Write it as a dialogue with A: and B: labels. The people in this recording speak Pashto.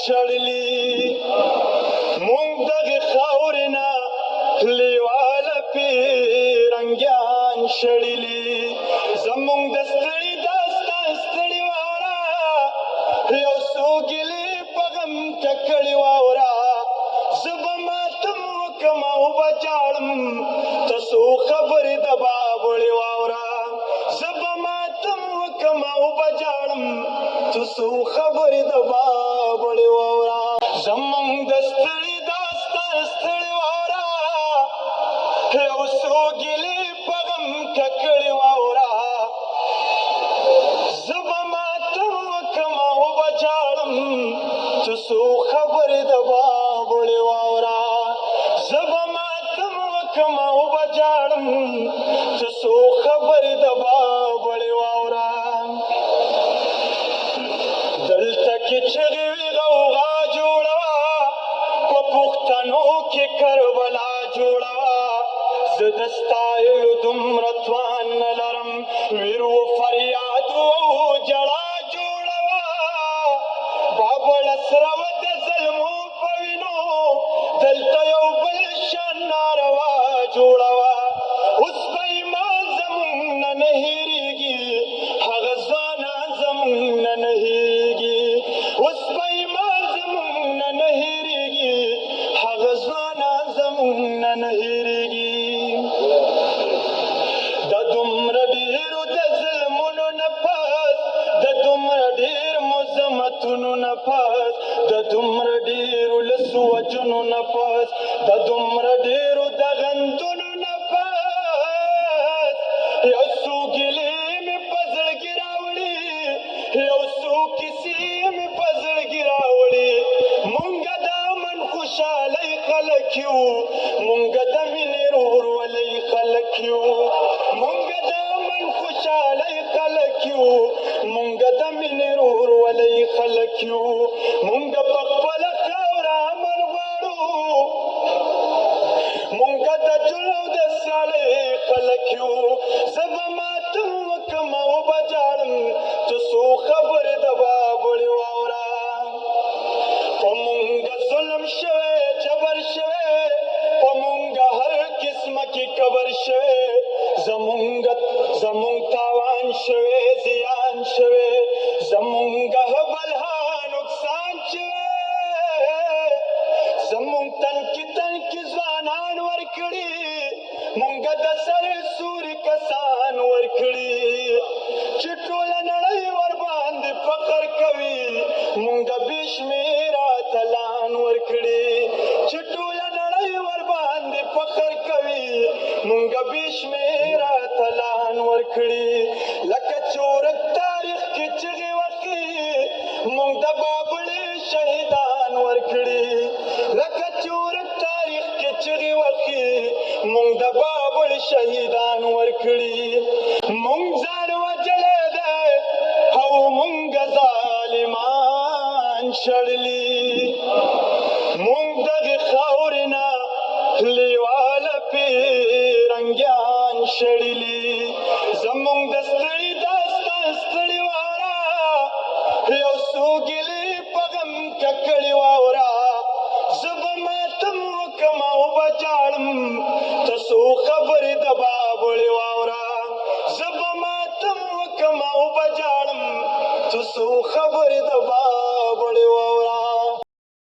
A: شړلي مونږ دغه خاورې نه لیواله پیرنګیان شړلي زمونږ د ستړي داستان ستړي واوره یو څو ګیلې په غم ککړې واوره زه به ماتم وکړم او به جاړم ته څو خبرې د بابړې واوره زه به ماتم وکړم او به جاړم ته څو خبرې د بابړې واوره زمونږ د ستړي داستان ستړي واوره یو څو ګیلې په غم ککړې واوره زه به ماتم وکړم او به جاړم ته څو خبرې د بابړې واوره زه به ماتم وکړم او به جاړم ته څو خبرې د بابړې واوره دلته کې چغې وي غوغا جوړه وه په پښتنو کې کربلا جوړه وه زه د ستایلو دومره توان نه لرم ویر و فریاد و جړا جوړه وه بابړه سره وه د ظلمو په وینو دلته یو بل شان ناروا جوړه وه اوس به ایمان زمونږ نه نه هېرېږي هغه ځوانان زمونږ نه نه هېرېږي اوس به ایمان زمونږ نه نه هېرېږي هغه ځوانان زمونږ نه نه هېرېږي د دومره ډېرو د ظلمونو نه پس د دومره ډېر مذمتونو نه پس د دومره ډېرو لسو وجنو نه پس د دومره ډېرو د غندونو نه پس یو څو ګیلې مې په زړګي راوړي یو څو کیسې مې په زړګي راوړي مونږ د امن خوشحالۍ خلک یو مونږ د مینې ورورولۍ خلک یو مونږ د امن خوشحالۍ خلک یو مونږ د مینې ورورولۍ خلک یو مونږ په خپله خاوره امن غواړو مونږ د جلو د سیالۍ خلک یو زه به ماتم وکړم او به جاړم ته څو خبرې د بابړې واوره په مونږ ظلم شوی جبر شوی په مونږ هر قسمه کې کبر شوی زمونږ تاوان شوی زیان شوی زمونږ بلها نقصان شوی زمونږ تنکي ځوانان ورکړي مونږ د سر سوري کسان ورکړي چې ټوله نړۍ ورباندې فخر کوي مونږ بې شمېره اتلان ورکړي چې ټوله نړۍ ورباندې فخر کوي مونږ بې شمېره اتلان ورکړي لکه چورک تاریخ کې چغې وکړي مونږ د بابړې شهیدان ورکړي لکه چورک تاریخ کې چغې وکړي مونږ د بابړې شهیدان ورکړي مونږ ځان وجلی دی او مونږ ظالمان شړلي مونږ دغې خاورې نه لیواله پیرنګیان شړلي زمونږ د ستړي داستان ستړي واوره یو څو ګیلې په غم ککړې واوره زه به ماتم وکړم او به جاړم ته څو خبرې د بابړې واوره زه به ماتم وکړم او به جاړم ته څو خبرې د بابړې